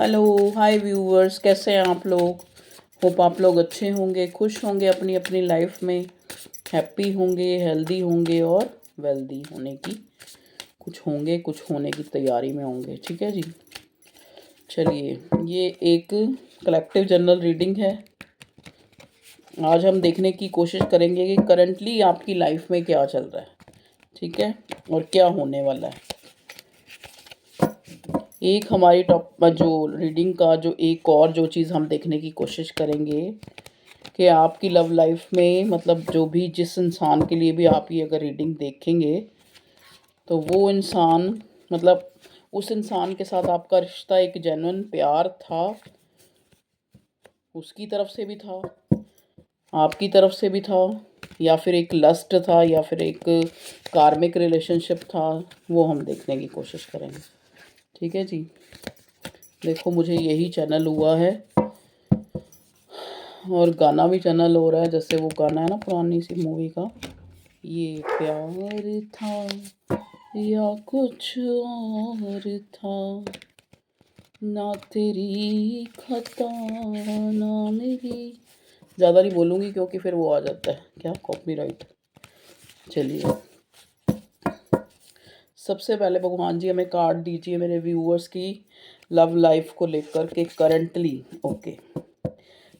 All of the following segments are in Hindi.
हेलो, हाय व्यूअर्स, कैसे हैं आप लोग। होप आप लोग अच्छे होंगे, खुश होंगे, अपनी अपनी लाइफ में हैप्पी होंगे, हेल्दी होंगे और वेल्दी होने की कुछ होंगे, कुछ होने की तैयारी में होंगे। ठीक है जी। चलिए, ये एक कलेक्टिव जनरल रीडिंग है। आज हम देखने की कोशिश करेंगे कि करंटली आपकी लाइफ में क्या चल रहा है, ठीक है, और क्या होने वाला है। एक हमारी टॉप जो रीडिंग का जो एक और जो चीज़ हम देखने की कोशिश करेंगे कि आपकी लव लाइफ में मतलब जो भी जिस इंसान के लिए भी आप ये अगर रीडिंग देखेंगे तो वो इंसान मतलब उस इंसान के साथ आपका रिश्ता एक जेन्युइन प्यार था, उसकी तरफ से भी था, आपकी तरफ से भी था, या फिर एक लस्ट था, या फिर एक कार्मिक रिलेशनशिप था। वो हम देखने की कोशिश करेंगे। ठीक है जी। देखो, मुझे यही चैनल हुआ है और गाना भी चैनल हो रहा है, जैसे वो गाना है ना पुरानी सी मूवी का, ये प्यार था या कुछ और था, ना तेरी खता ना मेरी। ज़्यादा नहीं बोलूँगी क्योंकि फिर वो आ जाता है क्या, कॉपीराइट। चलिए, सबसे पहले भगवान जी हमें कार्ड दीजिए मेरे व्यूअर्स की लव लाइफ को लेकर के करंटली। ओके,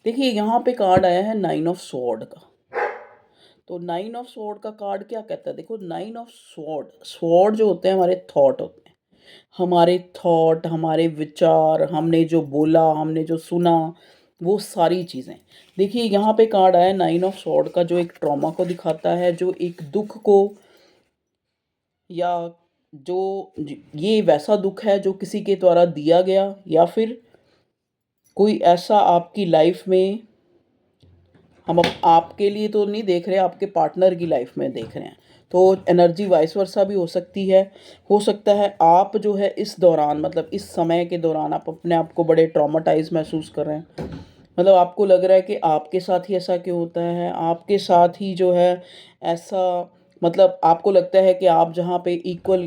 देखिए यहाँ पे कार्ड आया है 9 ऑफ स्वॉर्ड का। तो 9 ऑफ स्वॉर्ड का कार्ड क्या कहता है, देखो 9 ऑफ स्वॉर्ड, स्वॉर्ड जो होते हैं हमारे थॉट होते हैं, हमारे थॉट, हमारे विचार, हमने जो बोला, हमने जो सुना, वो सारी चीज़ें। देखिए यहाँ पे कार्ड आया 9 ऑफ स्वॉर्ड का, जो एक ट्रॉमा को दिखाता है, जो एक दुख को, या जो ये वैसा दुख है जो किसी के द्वारा दिया गया, या फिर कोई ऐसा आपकी लाइफ में, हम अब आपके लिए तो नहीं देख रहे, आपके पार्टनर की लाइफ में देख रहे हैं। तो एनर्जी वाइस वर्सा भी हो सकती है। हो सकता है आप जो है इस दौरान मतलब इस समय के दौरान आप अपने आप को बड़े ट्रॉमाटाइज महसूस कर रहे हैं। मतलब आपको लग रहा है कि आपके साथ ही ऐसा क्यों होता है, आपके साथ ही जो है ऐसा, मतलब आपको लगता है कि आप जहाँ पे इक्वल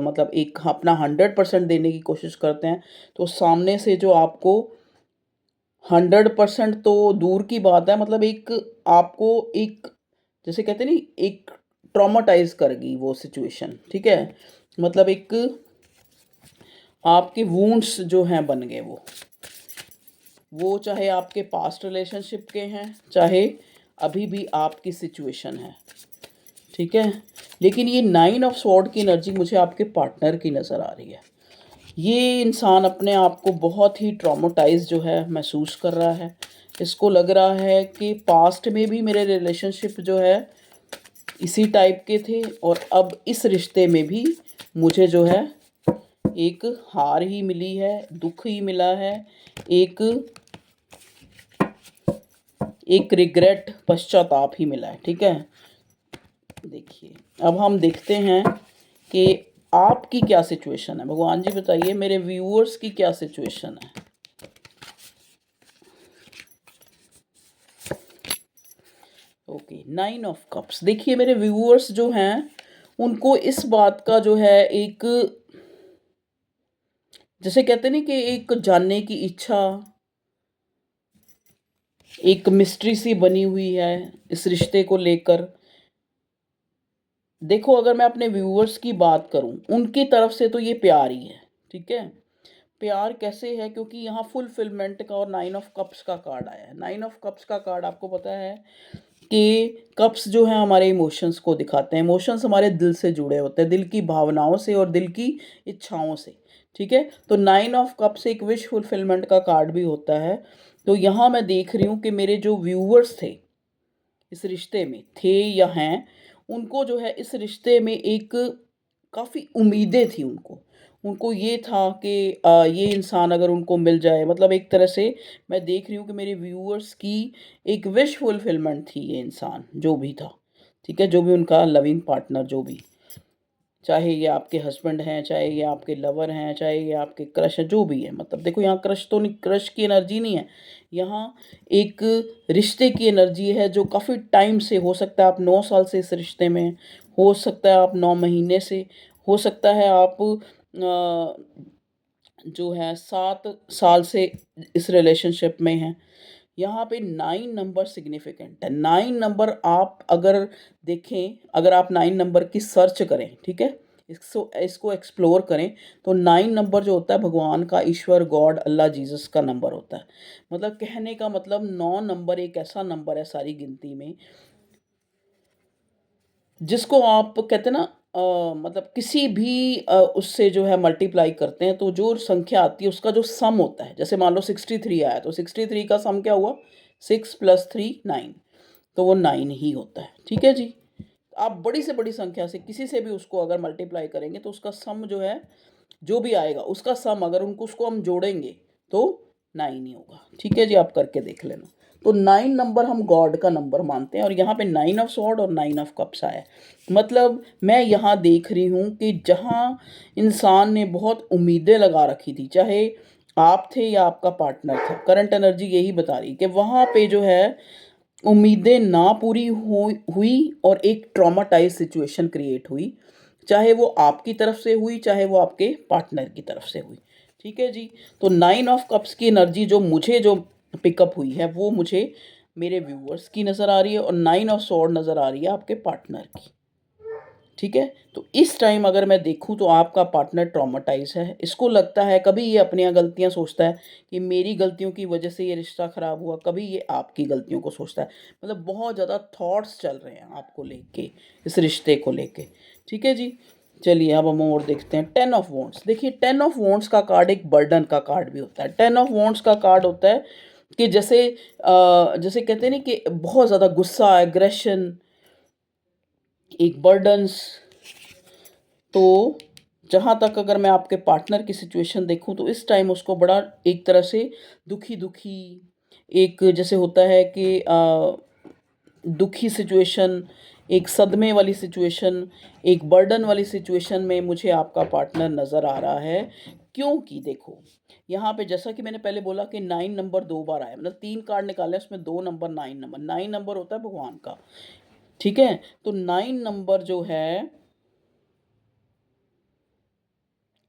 मतलब एक अपना 100% देने की कोशिश करते हैं, तो सामने से जो आपको 100% तो दूर की बात है, मतलब एक आपको एक, जैसे कहते हैं नहीं, एक ट्रॉमाटाइज करेगी वो सिचुएशन। ठीक है, मतलब एक आपके वुंड्स जो हैं बन गए वो चाहे आपके पास्ट रिलेशनशिप के हैं, चाहे अभी भी आपकी सिचुएशन है। ठीक है, लेकिन ये 9 ऑफ स्वॉर्ड की एनर्जी मुझे आपके पार्टनर की नज़र आ रही है। ये इंसान अपने आप को बहुत ही ट्रॉमाटाइज जो है महसूस कर रहा है। इसको लग रहा है कि पास्ट में भी मेरे रिलेशनशिप जो है इसी टाइप के थे, और अब इस रिश्ते में भी मुझे जो है एक हार ही मिली है, दुख ही मिला है, एक एक रिग्रेट, पश्चाताप ही मिला है। ठीक है, देखिए अब हम देखते हैं कि आपकी क्या सिचुएशन है। भगवान जी बताइए मेरे व्यूअर्स की क्या सिचुएशन है। Okay, 9 of cups. देखिए मेरे व्यूअर्स जो हैं उनको इस बात का जो है एक, जैसे कहते हैं ना कि एक जानने की इच्छा, एक मिस्ट्री सी बनी हुई है इस रिश्ते को लेकर। देखो, अगर मैं अपने व्यूअर्स की बात करूं, उनकी तरफ से तो ये प्यार ही है। ठीक है, प्यार कैसे है, क्योंकि यहाँ फुलफिलमेंट का और 9 ऑफ कप्स का कार्ड आया है। 9 ऑफ कप्स का कार्ड आपको पता है कि कप्स जो है हमारे इमोशंस को दिखाते हैं। इमोशंस हमारे दिल से जुड़े होते हैं, दिल की भावनाओं से और दिल की इच्छाओं से। ठीक है, तो 9 ऑफ कप्स एक विश फुलफिलमेंट का कार्ड भी होता है। तो यहाँ मैं देख रही हूँ कि मेरे जो व्यूअर्स थे इस रिश्ते में, थे या हैं, उनको जो है इस रिश्ते में एक काफ़ी उम्मीदें थी उनको। उनको ये था कि ये इंसान अगर उनको मिल जाए, मतलब एक तरह से मैं देख रही हूँ कि मेरे व्यूअर्स की एक विश फुलफिलमेंट थी ये इंसान जो भी था। ठीक है, जो भी उनका लविंग पार्टनर जो भी, चाहे ये आपके हस्बैंड हैं, चाहे ये आपके लवर हैं, चाहे ये आपके क्रश हैं, जो भी है। मतलब देखो यहाँ क्रश तो नहीं, क्रश की एनर्जी नहीं है यहाँ, एक रिश्ते की एनर्जी है जो काफ़ी टाइम से, हो सकता है आप 9 साल से इस रिश्ते में, हो सकता है आप 9 महीने से, हो सकता है आप जो है 7 साल से इस रिलेशनशिप में हैं। यहाँ पे 9 नंबर सिग्निफिकेंट है। 9 नंबर आप अगर देखें, अगर आप 9 नंबर की सर्च करें, ठीक है, इसको इसको एक्सप्लोर करें, तो 9 नंबर जो होता है भगवान का, ईश्वर, गॉड, अल्लाह, जीसस का नंबर होता है। मतलब कहने का मतलब 9 नंबर एक ऐसा नंबर है सारी गिनती में, जिसको आप कहते हैं ना, मतलब किसी भी उससे जो है मल्टीप्लाई करते हैं तो जो संख्या आती है उसका जो सम होता है, जैसे मान लो 63 आया तो 63 का सम क्या हुआ, 6 + 3 9, तो वो 9 ही होता है। ठीक है जी। आप बड़ी से बड़ी संख्या से किसी से भी उसको अगर मल्टीप्लाई करेंगे तो उसका सम जो है, जो भी आएगा उसका सम अगर उनको उसको हम जोड़ेंगे तो 9 ही होगा। ठीक है जी, आप करके देख लेना। तो 9 नंबर हम गॉड का नंबर मानते हैं, और यहाँ पे 9 ऑफ सॉर्ड और 9 ऑफ कप्स आया। मतलब मैं यहाँ देख रही हूँ कि जहाँ इंसान ने बहुत उम्मीदें लगा रखी थी, चाहे आप थे या आपका पार्टनर था, करंट एनर्जी यही बता रही कि वहाँ पे जो है उम्मीदें ना पूरी हुई और एक ट्रॉमाटाइज सिचुएशन क्रिएट हुई, चाहे वो आपकी तरफ से हुई, चाहे वो आपके पार्टनर की तरफ से हुई। ठीक है जी। तो 9 ऑफ कप्स की एनर्जी जो मुझे जो पिकअप हुई है वो मुझे मेरे व्यूअर्स की नज़र आ रही है, और 9 ऑफ स्वॉर्ड नज़र आ रही है आपके पार्टनर की। ठीक है। तो इस टाइम अगर मैं देखूं तो आपका पार्टनर ट्रॉमाटाइज है, इसको लगता है, कभी ये अपनी गलतियां सोचता है कि मेरी गलतियों की वजह से ये रिश्ता ख़राब हुआ, कभी ये आपकी गलतियों को सोचता है। मतलब बहुत ज़्यादा थॉट्स चल रहे हैं आपको लेके, इस रिश्ते को लेके। ठीक है जी। चलिए अब हम और देखते हैं 10 ऑफ वॉन्ट्स। देखिए 10 ऑफ वॉन्ट्स का कार्ड एक बर्डन का कार्ड भी होता है। 10 ऑफ वॉन्ट्स का कार्ड होता है कि जैसे कहते हैं ना कि बहुत ज़्यादा गुस्सा, एग्रेशन, एक बर्डन्स। तो जहाँ तक अगर मैं आपके पार्टनर की सिचुएशन देखूँ तो इस टाइम उसको बड़ा एक तरह से दुखी दुखी, एक जैसे होता है कि दुखी सिचुएशन, एक सदमे वाली सिचुएशन, एक बर्डन वाली सिचुएशन में मुझे आपका पार्टनर नज़र आ रहा है। क्योंकि देखो यहाँ पे जैसा कि मैंने पहले बोला कि 9 नंबर 2 बार आया, मतलब 3 कार्ड निकाले उसमें 2 नंबर, 9 नंबर, 9 नंबर होता है भगवान का। ठीक है। तो 9 नंबर जो है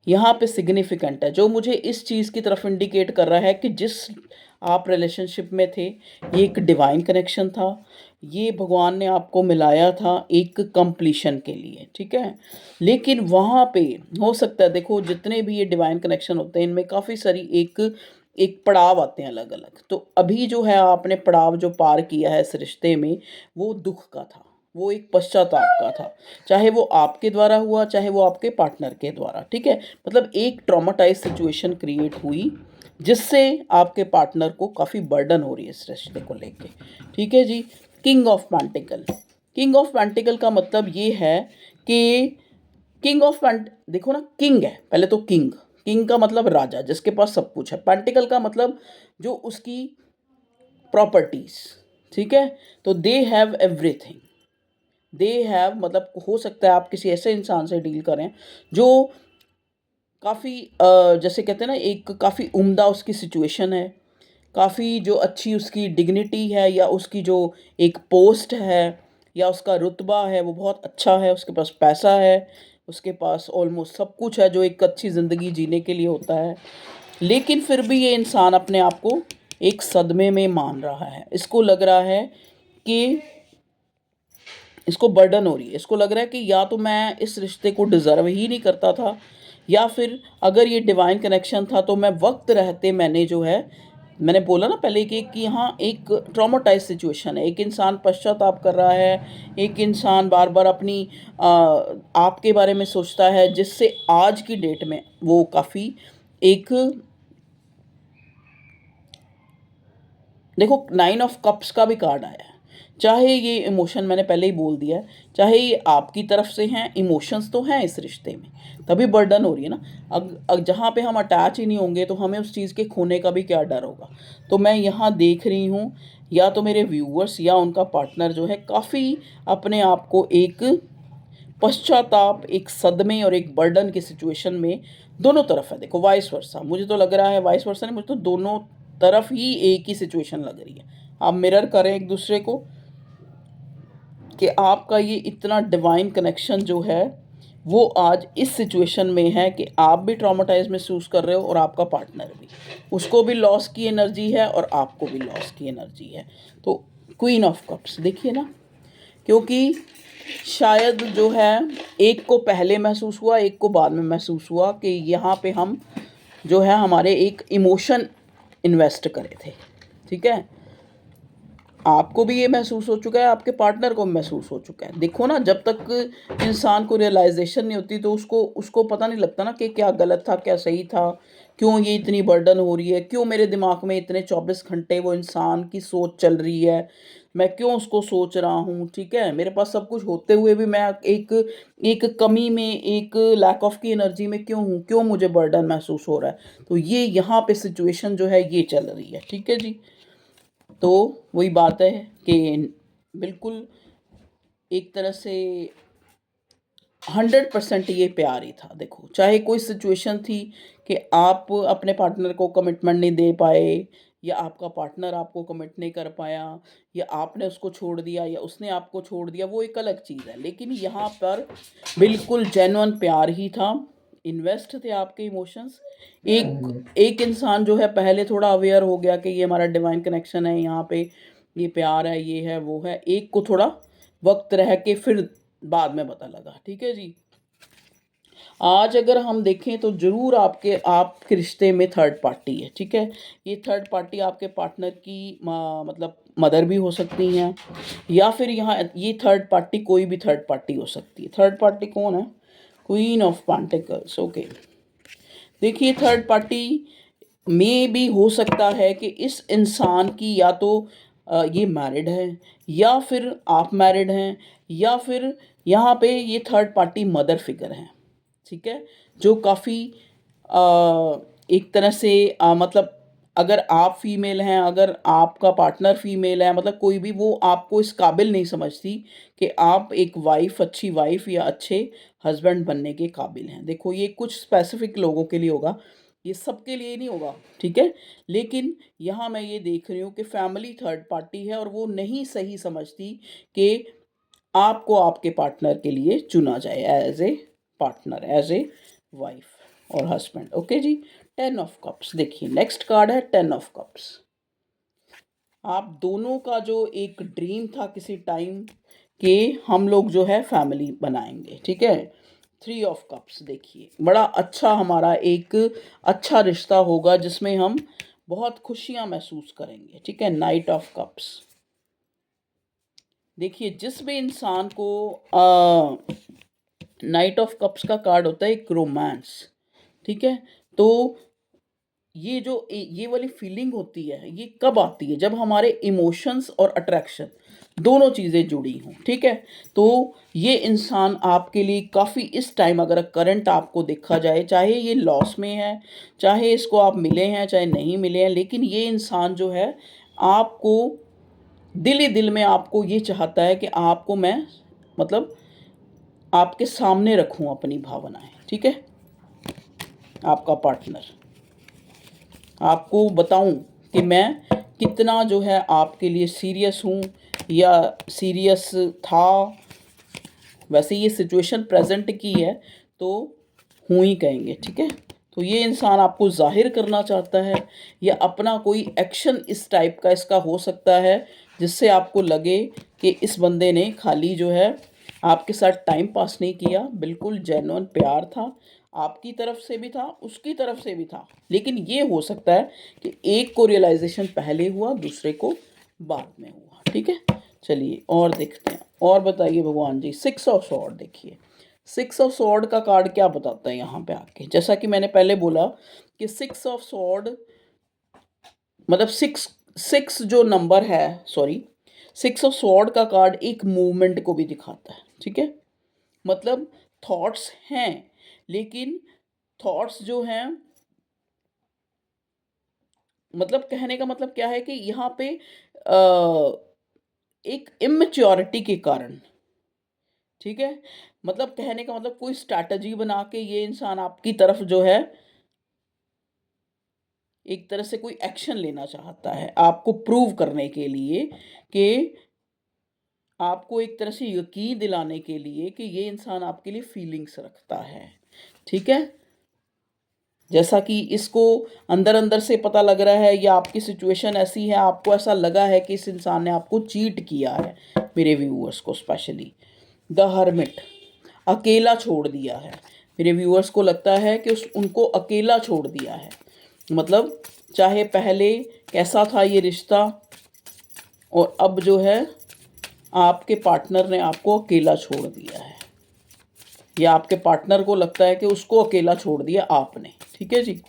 यहाँ पे सिग्निफिकेंट है, जो मुझे इस चीज़ की तरफ इंडिकेट कर रहा है कि जिस आप रिलेशनशिप में थे ये एक डिवाइन कनेक्शन था, ये भगवान ने आपको मिलाया था एक कंप्लीशन के लिए। ठीक है। लेकिन वहाँ पे हो सकता है, देखो जितने भी ये डिवाइन कनेक्शन होते हैं इनमें काफ़ी सारी एक एक पड़ाव आते हैं अलग अलग। तो अभी जो है आपने पड़ाव जो पार किया है इस रिश्ते में, वो दुख का था, वो एक पश्चाताप का था, चाहे वो आपके द्वारा हुआ, चाहे वो आपके पार्टनर के द्वारा। ठीक है। मतलब एक ट्रॉमाटाइज सिचुएशन क्रिएट हुई जिससे आपके पार्टनर को काफ़ी बर्डन हो रही है इस रिश्ते को लेके। ठीक है जी। King of pentacles. King of pentacles का मतलब ये है कि किंग ऑफ पेंट, देखो ना, किंग है पहले तो, किंग, किंग का मतलब राजा जिसके पास सब कुछ है। पेंटिकल का मतलब जो उसकी प्रॉपर्टीज। ठीक है। तो they have everything, they have, मतलब हो सकता है आप किसी ऐसे इंसान से डील करें जो काफ़ी जैसे कहते हैं ना, एक काफ़ी उम्दा उसकी सिचुएशन है, काफ़ी जो अच्छी उसकी डिग्निटी है, या उसकी जो एक पोस्ट है, या उसका रुतबा है वो बहुत अच्छा है, उसके पास पैसा है, उसके पास ऑलमोस्ट सब कुछ है जो एक अच्छी ज़िंदगी जीने के लिए होता है। लेकिन फिर भी ये इंसान अपने आप को एक सदमे में मान रहा है, इसको लग रहा है कि इसको बर्डन हो रही है, इसको लग रहा है कि या तो मैं इस रिश्ते को डिज़र्व ही नहीं करता था, या फिर अगर ये डिवाइन कनेक्शन था तो मैं वक्त रहते मैंने जो है, मैंने बोला ना पहले कि यहाँ एक ट्रॉमाटाइज सिचुएशन है, एक इंसान पश्चाताप कर रहा है, एक इंसान बार बार अपनी आपके बारे में सोचता है, जिससे आज की डेट में वो काफ़ी एक, देखो 9 ऑफ कप्स का भी कार्ड आया है। चाहे ये इमोशन मैंने पहले ही बोल दिया है, चाहे ये आपकी तरफ से हैं, इमोशंस तो हैं इस रिश्ते में, तभी बर्डन हो रही है ना। जहाँ पे हम अटैच ही नहीं होंगे तो हमें उस चीज़ के खोने का भी क्या डर होगा। तो मैं यहाँ देख रही हूँ या तो मेरे व्यूअर्स या उनका पार्टनर जो है काफ़ी अपने आप को एक पश्चाताप, एक सदमे और एक बर्डन की सिचुएशन में, दोनों तरफ है। देखो वाइस वर्सा, मुझे तो लग रहा है, वाइस वर्सा नहीं, मुझे तो दोनों तरफ ही एक ही सिचुएशन लग रही है। आप मिरर करें एक दूसरे को कि आपका ये इतना डिवाइन कनेक्शन जो है वो आज इस सिचुएशन में है कि आप भी ट्रॉमेटाइज महसूस कर रहे हो और आपका पार्टनर भी, उसको भी लॉस की एनर्जी है और आपको भी लॉस की एनर्जी है। तो क्वीन ऑफ कप्स देखिए ना, क्योंकि शायद जो है एक को पहले महसूस हुआ, एक को बाद में महसूस हुआ कि यहाँ पे हम जो है हमारे एक इमोशन इन्वेस्ट करे थे, ठीक है। आपको भी ये महसूस हो चुका है, आपके पार्टनर को भी महसूस हो चुका है। देखो ना, जब तक इंसान को रियलाइजेशन नहीं होती तो उसको उसको पता नहीं लगता ना कि क्या गलत था क्या सही था, क्यों ये इतनी बर्डन हो रही है, क्यों मेरे दिमाग में इतने 24 घंटे वो इंसान की सोच चल रही है, मैं क्यों उसको सोच रहा हूँ, ठीक है। मेरे पास सब कुछ होते हुए भी मैं एक एक कमी में, एक लैक ऑफ की एनर्जी में क्यों हूँ, क्यों मुझे बर्डन महसूस हो रहा है। तो ये यहाँ पे सिचुएशन जो है ये चल रही है, ठीक है जी। तो वही बात है कि बिल्कुल एक तरह से 100% ये प्यार ही था। देखो, चाहे कोई सिचुएशन थी कि आप अपने पार्टनर को कमिटमेंट नहीं दे पाए, या आपका पार्टनर आपको कमिट नहीं कर पाया, या आपने उसको छोड़ दिया या उसने आपको छोड़ दिया, वो एक अलग चीज़ है। लेकिन यहाँ पर बिल्कुल जेन्युइन प्यार ही था, इन्वेस्ट थे आपके इमोशंस। एक एक इंसान जो है पहले थोड़ा अवेयर हो गया कि ये हमारा डिवाइन कनेक्शन है, यहाँ पे ये प्यार है, ये है वो है। एक को थोड़ा वक्त रह के फिर बाद में पता लगा, ठीक है जी। आज अगर हम देखें तो ज़रूर आपके रिश्ते में थर्ड पार्टी है, ठीक है। ये थर्ड पार्टी आपके पार्टनर की मतलब मदर भी हो सकती हैं, या फिर यहाँ ये थर्ड पार्टी कोई भी थर्ड पार्टी हो सकती है। थर्ड पार्टी कौन है? Queen of pentacles, okay. देखिए, थर्ड पार्टी में भी हो सकता है कि इस इंसान की या तो ये मैरिड है, या फिर आप मैरिड हैं, या फिर यहाँ पे ये थर्ड पार्टी मदर फिगर है, ठीक है। जो काफ़ी एक तरह से मतलब अगर आप फीमेल हैं, अगर आपका पार्टनर फीमेल है, मतलब कोई भी, वो आपको इस काबिल नहीं समझती कि आप एक वाइफ, अच्छी वाइफ या अच्छे हस्बैंड बनने के काबिल हैं। देखो, ये कुछ स्पेसिफिक लोगों के लिए होगा, ये सबके लिए नहीं होगा, ठीक है। लेकिन यहाँ मैं ये देख रही हूँ कि फैमिली थर्ड पार्टी है और वो नहीं सही समझती कि आपको आपके पार्टनर के लिए चुना जाए as a partner, as a wife और हस्बैंड, ओके जी। 10 ऑफ कप्स देखिए, नेक्स्ट कार्ड है 10 ऑफ कप्स। आप दोनों का जो एक ड्रीम था किसी टाइम के, हम लोग जो है फैमिली बनाएंगे, ठीक है। 3 ऑफ कप्स देखिए, बड़ा अच्छा हमारा एक अच्छा रिश्ता होगा जिसमें हम बहुत खुशियां महसूस करेंगे, ठीक है। नाइट ऑफ कप्स देखिए, जिस भी इंसान को नाइट ऑफ कप्स का कार्ड होता है एक रोमांस, ठीक है। तो ये जो ये वाली फीलिंग होती है, ये कब आती है? जब हमारे इमोशंस और अट्रैक्शन दोनों चीज़ें जुड़ी हों, ठीक है। तो ये इंसान आपके लिए काफ़ी इस टाइम, अगर करंट आपको देखा जाए, चाहे ये लॉस में है, चाहे इसको आप मिले हैं, चाहे नहीं मिले हैं, लेकिन ये इंसान जो है आपको दिल ही दिल में आपको ये चाहता है कि आपको मैं मतलब आपके सामने रखूं अपनी भावनाएं, ठीक है। आपका पार्टनर आपको बताऊं कि मैं कितना जो है आपके लिए सीरियस हूं या सीरियस था। वैसे ये सिचुएशन प्रेजेंट की है तो हूँ ही कहेंगे, ठीक है। तो ये इंसान आपको जाहिर करना चाहता है, या अपना कोई एक्शन इस टाइप का इसका हो सकता है जिससे आपको लगे कि इस बंदे ने खाली जो है आपके साथ टाइम पास नहीं किया, बिल्कुल जेन्युइन प्यार था, आपकी तरफ से भी था, उसकी तरफ से भी था। लेकिन ये हो सकता है कि एक को रियलाइजेशन पहले हुआ, दूसरे को बाद में हुआ, ठीक है। चलिए और देखते हैं, और बताइए भगवान जी। 6 ऑफ सॉर्ड देखिए, 6 ऑफ सॉर्ड का कार्ड क्या बताता है यहाँ पे आके? जैसा कि मैंने पहले बोला कि 6 ऑफ सॉर्ड मतलब सिक्स सिक्स जो नंबर है, सॉरी, 6 ऑफ सॉर्ड का कार्ड एक मूवमेंट को भी दिखाता है, ठीक है। मतलब थॉट्स हैं, लेकिन थॉट्स जो हैं, मतलब कहने का मतलब क्या है कि यहाँ पे एक इमेच्योरिटी के कारण, ठीक है। मतलब कहने का मतलब कोई स्ट्रैटेजी बना के ये इंसान आपकी तरफ जो है एक तरह से कोई एक्शन लेना चाहता है, आपको प्रूव करने के लिए कि आपको एक तरह से यकीन दिलाने के लिए कि ये इंसान आपके लिए फीलिंग्स रखता है, ठीक है। जैसा कि इसको अंदर अंदर से पता लग रहा है या आपकी सिचुएशन ऐसी है, आपको ऐसा लगा है कि इस इंसान ने आपको चीट किया है, मेरे व्यूअर्स को स्पेशली द हर्मिट, अकेला छोड़ दिया है। मेरे व्यूअर्स को लगता है कि उनको अकेला छोड़ दिया है, मतलब चाहे पहले कैसा था ये रिश्ता, और अब जो है आपके पार्टनर ने आपको अकेला छोड़ दिया है, या आपके पार्टनर को लगता है कि उसको अकेला छोड़ दिया आपने, ठीक है जी।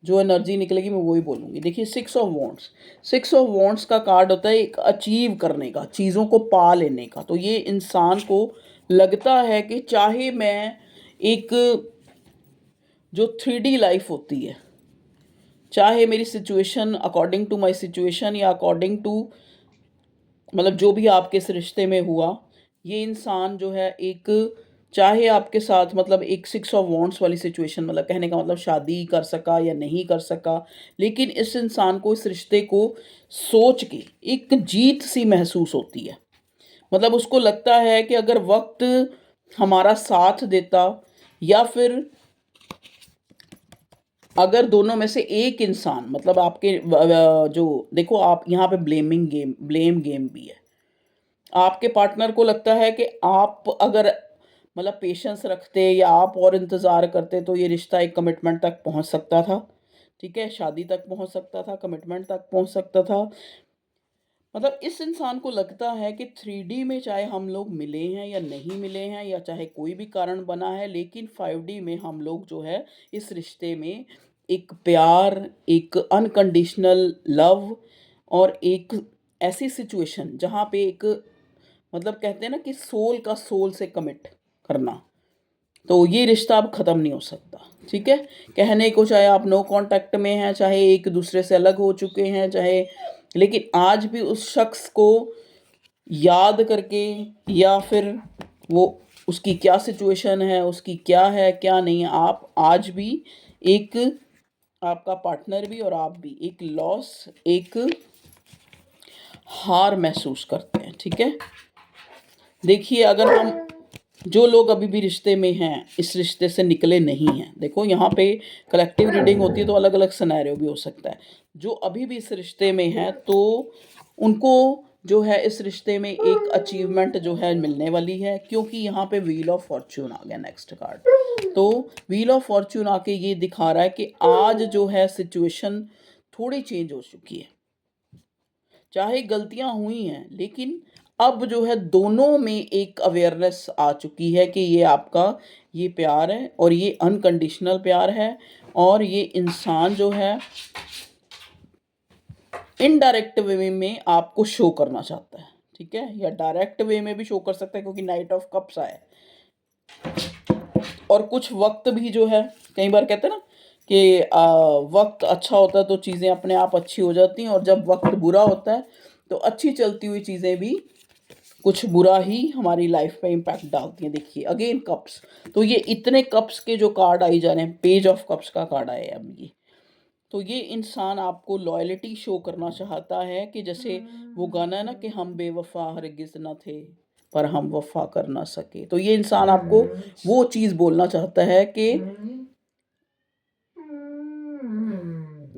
जो एनर्जी निकलेगी मैं वही बोलूँगी। देखिए 6 ऑफ वॉन्ड्स, 6 ऑफ वॉन्ड्स का कार्ड होता है एक अचीव करने का, चीज़ों को पा लेने का। तो ये इंसान को लगता है कि चाहे मैं एक जो 3D लाइफ होती है, चाहे मेरी situation according to my situation या अकॉर्डिंग टू मतलब जो भी आपके इस रिश्ते में हुआ, ये इंसान जो है एक चाहे आपके साथ मतलब एक 6 ऑफ वॉन्ड्स वाली सिचुएशन, मतलब कहने का मतलब शादी कर सका या नहीं कर सका, लेकिन इस इंसान को इस रिश्ते को सोच के एक जीत सी महसूस होती है। मतलब उसको लगता है कि अगर वक्त हमारा साथ देता, या फिर अगर दोनों में से एक इंसान मतलब आपके जो देखो आप यहाँ पे ब्लेम गेम भी है। आपके पार्टनर को लगता है कि आप अगर मतलब पेशेंस रखते या आप और इंतज़ार करते तो ये रिश्ता एक कमिटमेंट तक पहुंच सकता था, ठीक है, शादी तक पहुंच सकता था, कमिटमेंट तक पहुंच सकता था। मतलब इस इंसान को लगता है कि 3D में चाहे हम लोग मिले हैं या नहीं मिले हैं, या चाहे कोई भी कारण बना है, लेकिन 5D में हम लोग जो है इस रिश्ते में एक प्यार, एक अनकंडीशनल लव, और एक ऐसी सिचुएशन जहाँ पे एक मतलब कहते हैं ना कि सोल का सोल से कमिट करना, तो ये रिश्ता अब ख़त्म नहीं हो सकता, ठीक है। कहने को चाहे आप नो कांटेक्ट में हैं, चाहे एक दूसरे से अलग हो चुके हैं, चाहे, लेकिन आज भी उस शख्स को याद करके, या फिर वो उसकी क्या सिचुएशन है, उसकी क्या है क्या नहीं, आप आज भी एक, आपका पार्टनर भी और आप भी एक लॉस, एक हार महसूस करते हैं, ठीक है। देखिए अगर हम जो लोग अभी भी रिश्ते में हैं, इस रिश्ते से निकले नहीं हैं, देखो यहाँ पे कलेक्टिव रीडिंग होती है तो अलग अलग सिनेरियो भी हो सकता है। जो अभी भी इस रिश्ते में हैं तो उनको जो है इस रिश्ते में एक अचीवमेंट जो है मिलने वाली है, क्योंकि यहाँ पे व्हील ऑफ फॉर्च्यून आ गया नेक्स्ट कार्ड। तो व्हील ऑफ फॉर्च्यून आके ये दिखा रहा है कि आज जो है सिचुएशन थोड़ी चेंज हो चुकी है, चाहे गलतियां हुई हैं, लेकिन अब जो है दोनों में एक अवेयरनेस आ चुकी है कि ये आपका ये प्यार है और ये अनकंडीशनल प्यार है, और ये इंसान जो है इनडायरेक्ट वे में आपको शो करना चाहता है, ठीक है, या डायरेक्ट वे में भी शो कर सकता है क्योंकि नाइट ऑफ कप्स आया है। और कुछ वक्त भी जो है, कई बार कहते हैं ना कि वक्त अच्छा होता है तो चीज़ें अपने आप अच्छी हो जाती हैं, और जब वक्त बुरा होता है तो अच्छी चलती हुई चीज़ें भी कुछ बुरा ही हमारी लाइफ पे इम्पैक्ट डालती हैं। देखिए अगेन कप्स, तो ये इतने कप्स के जो कार्ड आई जा रहे हैं, पेज ऑफ कप्स का कार्ड आया है अब ये, तो ये इंसान आपको लॉयल्टी शो करना चाहता है कि जैसे वो गाना है ना कि हम बेवफा हरगिज़ न थे पर हम वफा कर ना सके, तो ये इंसान आपको वो चीज़ बोलना चाहता है कि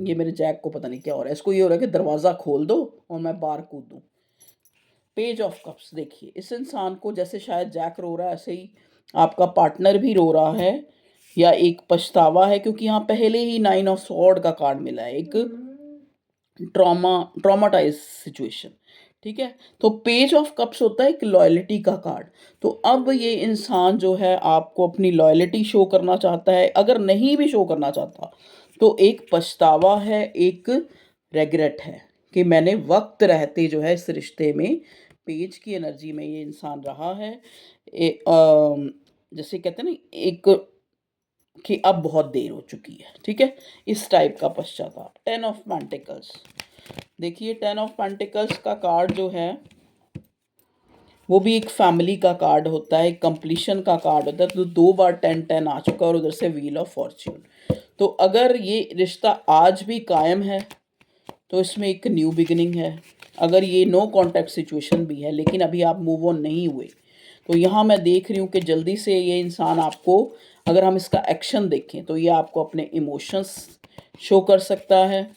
ये मेरे जैक को पता नहीं क्या हो रहा है, इसको ये हो रहा है कि दरवाज़ा खोल दो और मैं बाहर कूद दूँ। पेज ऑफ कप्स, देखिए इस इंसान को जैसे शायद जैक रो रहा है, ऐसे ही आपका पार्टनर भी रो रहा है, या एक पछतावा है, क्योंकि यहाँ पहले ही 9 ऑफ स्वॉर्ड का कार्ड मिला है, एक ट्रॉमाटाइज सिचुएशन, ठीक है। तो पेज ऑफ कप्स होता है एक लॉयल्टी का कार्ड। तो अब ये इंसान जो है आपको अपनी लॉयल्टी शो करना चाहता है, अगर नहीं भी शो करना चाहता तो एक पछतावा है, एक रेग्रेट है कि मैंने वक्त रहते जो है इस रिश्ते में, पेज की एनर्जी में ये इंसान रहा है, जैसे कहते हैं ना एक कि अब बहुत देर हो चुकी है, ठीक है, इस टाइप का पश्चाताप। 10 ऑफ पेंटिकल्स, देखिए 10 ऑफ पेंटिकल्स का कार्ड जो है वो भी एक फैमिली का कार्ड होता है, एक कंप्लीशन का कार्ड होता है। तो 2 बार 10-10 आ चुका है, और उधर से व्हील ऑफ फॉर्च्यून। तो अगर ये रिश्ता आज भी कायम है तो इसमें एक न्यू बिगिनिंग है, अगर ये नो कॉन्टैक्ट सिचुएशन भी है लेकिन अभी आप मूव ऑन नहीं हुए, तो यहाँ मैं देख रही हूँ कि जल्दी से ये इंसान आपको, अगर हम इसका एक्शन देखें तो ये आपको अपने इमोशंस शो कर सकता है।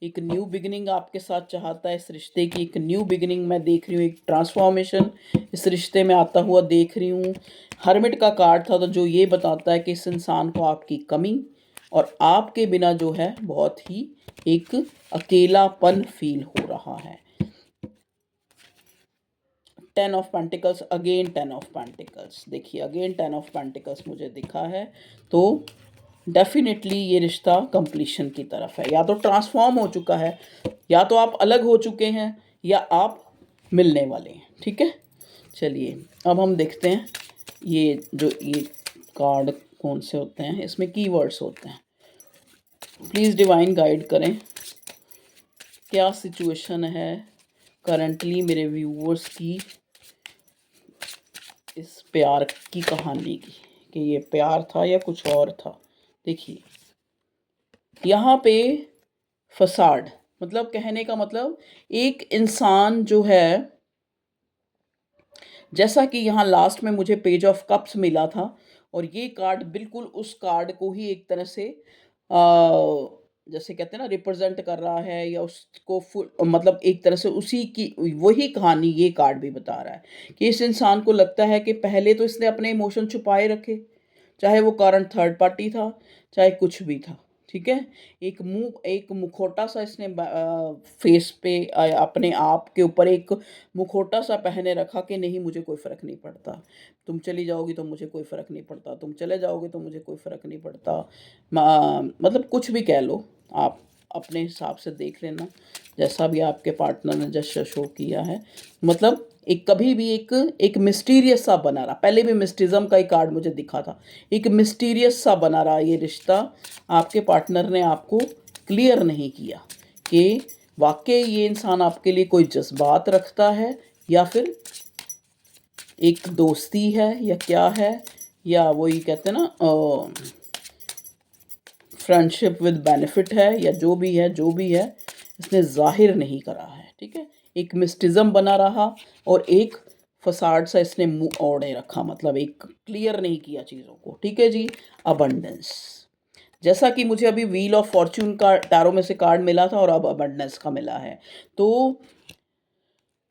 एक न्यू बिगिनिंग आपके साथ चाहता है, इस रिश्ते की एक न्यू बिगिनिंग मैं देख रही हूँ, एक ट्रांसफॉर्मेशन इस रिश्ते में आता हुआ देख रही हूँ। हर्मिट का कार्ड था, तो जो ये बताता है कि इस इंसान को आपकी कमी और आपके बिना जो है बहुत ही एक अकेलापन फील हो रहा है। 10 of pentacles, again 10 of pentacles, देखिए अगेन 10 ऑफ पेंटिकल्स मुझे दिखा है। तो डेफिनेटली ये रिश्ता कंप्लीशन की तरफ है, या तो ट्रांसफॉर्म हो चुका है, या तो आप अलग हो चुके हैं, या आप मिलने वाले हैं। ठीक है, चलिए अब हम देखते हैं ये जो ये कार्ड कौन से होते हैं, इसमें कीवर्ड्स होते हैं। प्लीज़ डिवाइन गाइड करें, क्या सिचुएशन है करंटली मेरे व्यूअर्स की इस प्यार की कहानी की, कि ये प्यार था या कुछ और था। देखिए यहाँ पे फसाड, मतलब कहने का मतलब एक इंसान जो है, जैसा कि यहाँ लास्ट में मुझे पेज ऑफ कप्स मिला था, और ये कार्ड बिल्कुल उस कार्ड को ही एक तरह से जैसे कहते हैं ना रिप्रेजेंट कर रहा है, या उसको फुल मतलब एक तरह से उसी की वही कहानी ये कार्ड भी बता रहा है कि इस इंसान को लगता है कि पहले तो इसने अपने इमोशन छुपाए रखे, चाहे वो कारण थर्ड पार्टी था, चाहे कुछ भी था। ठीक है, एक मुखौटा सा इसने फेस पे अपने आप के ऊपर एक मुखौटा सा पहने रखा कि नहीं मुझे कोई फ़र्क नहीं पड़ता, तुम चली जाओगी तो मुझे कोई फ़र्क नहीं पड़ता, तुम चले जाओगे तो मुझे कोई फ़र्क नहीं पड़ता। मतलब कुछ भी कह लो, आप अपने हिसाब से देख लेना, जैसा भी आपके पार्टनर ने जैसा शो किया है। मतलब एक कभी भी एक मिस्टीरियस सा बना रहा, पहले भी मिस्टिज्म का ही कार्ड मुझे दिखा था, एक मिस्टीरियस सा बना रहा ये रिश्ता। आपके पार्टनर ने आपको क्लियर नहीं किया कि वाकई ये इंसान आपके लिए कोई जज्बात रखता है, या फिर एक दोस्ती है, या क्या है, या वही कहते हैं ना फ्रेंडशिप विद बेनिफिट है, या जो भी है इसने जाहिर नहीं करा है। ठीक है, एक मिस्टिज्म बना रहा, और एक फसाड सा इसने मुंह ओढ़े रखा, मतलब एक क्लियर नहीं किया चीज़ों को। ठीक है जी, अबंडेंस, जैसा कि मुझे अभी व्हील ऑफ फॉर्च्यून का टैरो में से कार्ड मिला था, और अब अबंडेंस का मिला है। तो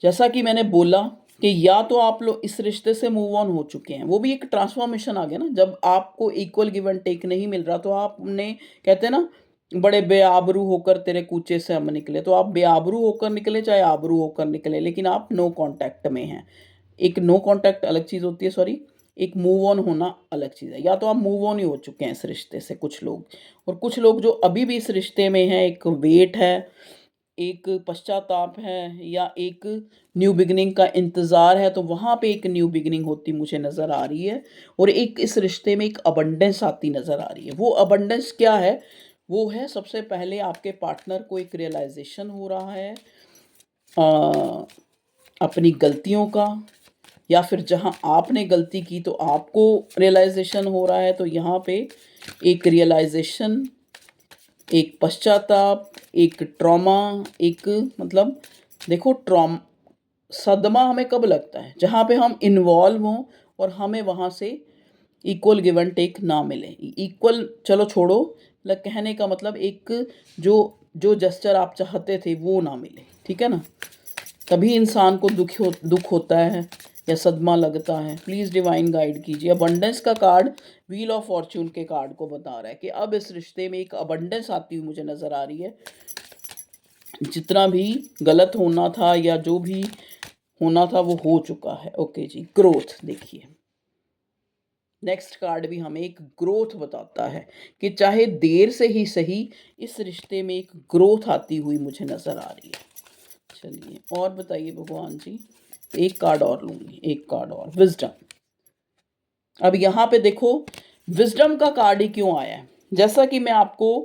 जैसा कि मैंने बोला कि या तो आप लोग इस रिश्ते से मूव ऑन हो चुके हैं, वो भी एक ट्रांसफॉर्मेशन आ गया ना, जब आपको इक्वल गिव एंड टेक नहीं मिल रहा, तो आपने कहते हैं ना बड़े बेआबरू होकर तेरे कूचे से हम निकले, तो आप बेआबरू होकर निकले चाहे आबरू होकर निकले, लेकिन आप नो कांटेक्ट में हैं। एक नो कांटेक्ट अलग चीज़ होती है, सॉरी, एक मूव ऑन होना अलग चीज़ है। या तो आप मूव ऑन ही हो चुके हैं इस रिश्ते से कुछ लोग, और कुछ लोग जो अभी भी इस रिश्ते में हैं, एक वेट है, एक पश्चाताप है, या एक न्यू बिगिनिंग का इंतज़ार है, तो वहाँ पे एक न्यू बिगिनिंग होती मुझे नज़र आ रही है। और एक इस रिश्ते में एक अबंडेंस आती नज़र आ रही है। वो अबंडेंस क्या है? वो है सबसे पहले आपके पार्टनर को एक रियलाइजेशन हो रहा है अ, अपनी गलतियों का, या फिर जहाँ आपने गलती की तो आपको रियलाइजेशन हो रहा है। तो यहाँ पे एक रियलाइजेशन, एक पश्चाताप, एक ट्रॉमा, एक मतलब देखो सदमा हमें कब लगता है? जहाँ पे हम इन्वॉल्व हों और हमें वहाँ से इक्वल गिव एंड टेक ना मिले। इक्वल चलो छोड़ो, मतलब कहने का मतलब एक जो जो जेस्चर आप चाहते थे वो ना मिले। ठीक है ना? तभी इंसान को दुख होता है या सदमा लगता है। प्लीज़ डिवाइन गाइड कीजिए। अबंडेंस का कार्ड व्हील ऑफ फॉर्च्यून के कार्ड को बता रहा है कि अब इस रिश्ते में एक अबंडेंस आती हुई मुझे नज़र आ रही है। जितना भी गलत होना था या जो भी होना था वो हो चुका है। ओके जी, ग्रोथ देखिए, नेक्स्ट कार्ड भी हमें एक ग्रोथ बताता है कि चाहे देर से ही सही इस रिश्ते में एक ग्रोथ आती हुई मुझे नज़र आ रही है। चलिए और बताइए भगवान जी, एक कार्ड और लूँगी, एक कार्ड और, विजडम। अब यहाँ पे देखो विजडम का कार्ड ही क्यों आया है। जैसा कि मैं आपको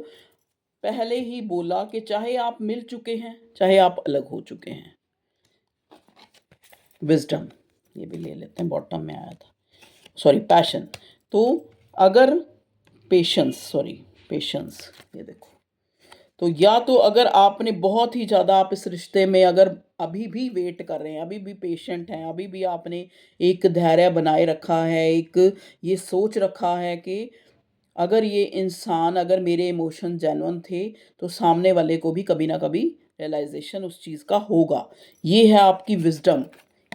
पहले ही बोला कि चाहे आप मिल चुके हैं, चाहे आप अलग हो चुके हैं, विजडम ये भी ले लेते हैं, बॉटम में आया था, सॉरी पैशन। तो अगर पेशेंस, सॉरी पेशेंस, ये देखो, तो या तो अगर आपने बहुत ही ज़्यादा आप इस रिश्ते में अगर अभी भी वेट कर रहे हैं, अभी भी पेशेंट हैं, अभी भी आपने एक धैर्य बनाए रखा है, एक ये सोच रखा है कि अगर ये इंसान, अगर मेरे इमोशन जेन्युइन थे, तो सामने वाले को भी कभी ना कभी रियलाइज़ेशन उस चीज़ का होगा। ये है आपकी विज़डम,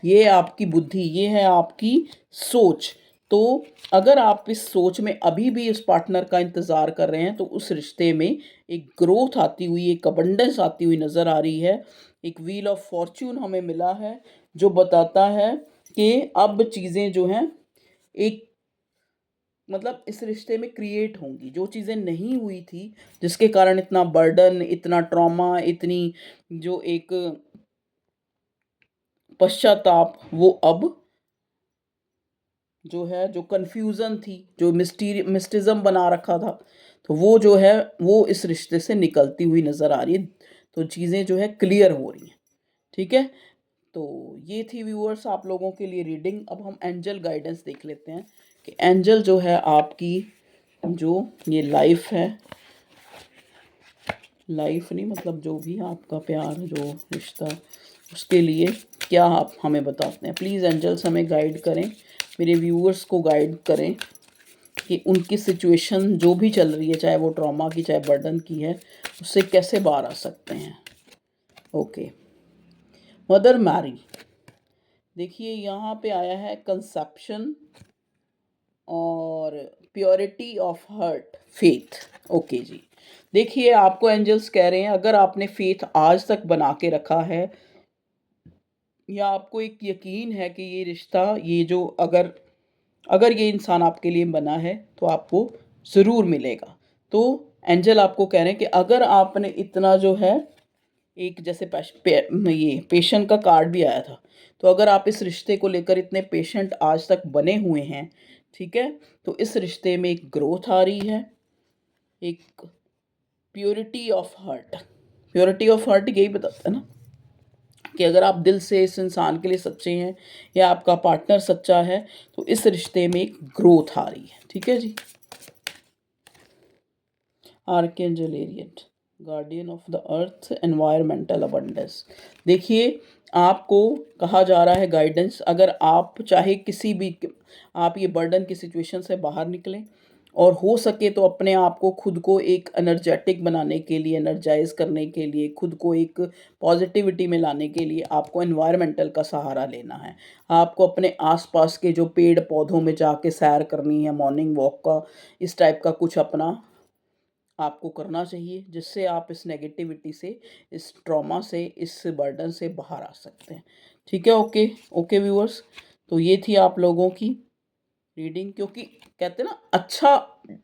ये है आपकी बुद्धि, ये है आपकी सोच। तो अगर आप इस सोच में अभी भी उस पार्टनर का इंतज़ार कर रहे हैं, तो उस रिश्ते में एक ग्रोथ आती हुई, एक अबंडेंस आती हुई नज़र आ रही है। एक व्हील ऑफ फॉर्च्यून हमें मिला है, जो बताता है कि अब चीज़ें जो हैं, एक मतलब इस रिश्ते में क्रिएट होंगी। जो चीज़ें नहीं हुई थी, जिसके कारण इतना बर्डन, इतना ट्रॉमा, इतनी जो एक पश्चाताप, वो अब जो है, जो कन्फ्यूज़न थी, जो मिस्टिज़्म बना रखा था, तो वो जो है, वो इस रिश्ते से निकलती हुई नज़र आ रही है। तो चीज़ें जो है क्लियर हो रही हैं, ठीक है? तो ये थी व्यूअर्स आप लोगों के लिए रीडिंग। अब हम एंजल गाइडेंस देख लेते हैं कि एंजल जो है आपकी, जो ये लाइफ है, लाइफ नहीं मतलब जो भी आपका प्यार, जो रिश्ता, उसके लिए क्या आप हमें बताते हैं। प्लीज़ एंजल्स हमें गाइड करें, मेरे व्यूअर्स को गाइड करें कि उनकी सिचुएशन जो भी चल रही है, चाहे वो ट्रॉमा की, चाहे बर्डन की है, उससे कैसे बाहर आ सकते हैं। ओके, मदर मैरी, देखिए यहाँ पे आया है कंसेप्शन और purity of heart, faith. Okay जी, देखिए आपको एंजल्स कह रहे हैं, अगर आपने फेथ आज तक बना के रखा है, या आपको एक यकीन है कि ये रिश्ता, ये जो अगर अगर ये इंसान आपके लिए बना है, तो आपको ज़रूर मिलेगा। तो एंजल आपको कह रहे हैं कि अगर आपने इतना जो है, एक जैसे ये पेशेंट का कार्ड भी आया था, तो अगर आप इस रिश्ते को लेकर इतने पेशेंट आज तक बने हुए हैं, ठीक है, तो इस रिश्ते में एक ग्रोथ आ रही है, एक purity of heart. Purity of heart यही बताता है ना कि अगर आप दिल से इस इंसान के लिए सच्चे हैं, या आपका पार्टनर सच्चा है, तो इस रिश्ते में एक ग्रोथ आ रही है, ठीक है जी। Archangel Ariel, guardian of the earth, environmental abundance. देखिए आपको कहा जा रहा है गाइडेंस, अगर आप चाहे किसी भी, आप ये बर्डन की सिचुएशन से बाहर निकलें, और हो सके तो अपने आप को, खुद को एक एनर्जेटिक बनाने के लिए, एनर्जाइज करने के लिए, खुद को एक पॉजिटिविटी में लाने के लिए आपको एनवायरमेंटल का सहारा लेना है। आपको अपने आसपास के जो पेड़ पौधों में जाके सैर करनी है, मॉर्निंग वॉक का, इस टाइप का कुछ अपना आपको करना चाहिए, जिससे आप इस नेगेटिविटी से, इस ट्रॉमा से, इस बर्डन से बाहर आ सकते हैं, ठीक है। ओके ओके व्यूअर्स, तो ये थी आप लोगों की रीडिंग, क्योंकि कहते हैं ना, अच्छा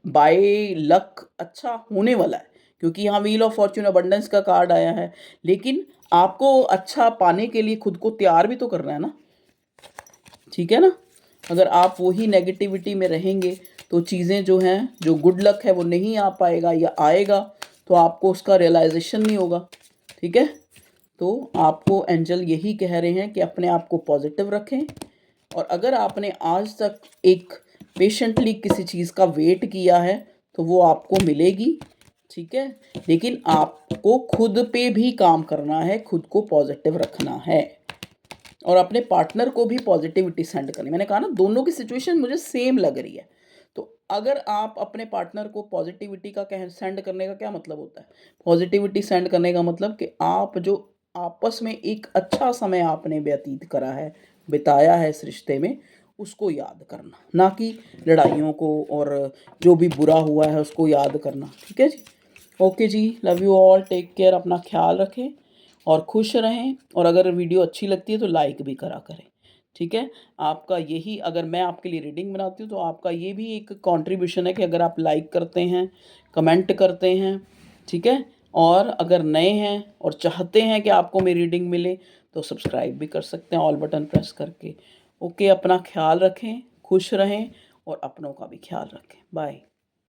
बाय लक अच्छा होने वाला है, क्योंकि यहाँ व्हील ऑफ फॉर्च्यून अबंडेंस का कार्ड आया है, लेकिन आपको अच्छा पाने के लिए खुद को तैयार भी तो करना है ना, ठीक है ना। अगर आप वही नेगेटिविटी में रहेंगे, तो चीज़ें जो हैं, जो गुड लक है वो नहीं आ पाएगा, या आएगा तो आपको उसका रियलाइजेशन नहीं होगा, ठीक है। तो आपको एंजल यही कह रहे हैं कि अपने आप को पॉजिटिव रखें, और अगर आपने आज तक एक पेशेंटली किसी चीज़ का वेट किया है, तो वो आपको मिलेगी, ठीक है। लेकिन आपको खुद पे भी काम करना है, खुद को पॉजिटिव रखना है, और अपने पार्टनर को भी पॉजिटिविटी सेंड करनी। मैंने कहा ना, दोनों की सिचुएशन मुझे सेम लग रही है। तो अगर आप अपने पार्टनर को पॉजिटिविटी का कह सेंड करने का क्या मतलब होता है, पॉजिटिविटी सेंड करने का मतलब कि आप जो आपस में एक अच्छा समय आपने व्यतीत करा है, बिताया है इस रिश्ते में, उसको याद करना, ना कि लड़ाइयों को और जो भी बुरा हुआ है उसको याद करना, ठीक है जी। ओके जी, love you all, take care, अपना ख्याल रखें और खुश रहें, और अगर वीडियो अच्छी लगती है तो लाइक भी करा करें, ठीक है। आपका यही, अगर मैं आपके लिए रीडिंग बनाती हूँ, तो आपका ये भी एक कंट्रीब्यूशन है कि अगर आप लाइक करते हैं, कमेंट करते हैं, ठीक है, और अगर नए हैं और चाहते हैं कि आपको मेरी रीडिंग मिले, तो सब्सक्राइब भी कर सकते हैं ऑल बटन प्रेस करके। ओके, अपना ख्याल रखें, खुश रहें, और अपनों का भी ख्याल रखें। बाय।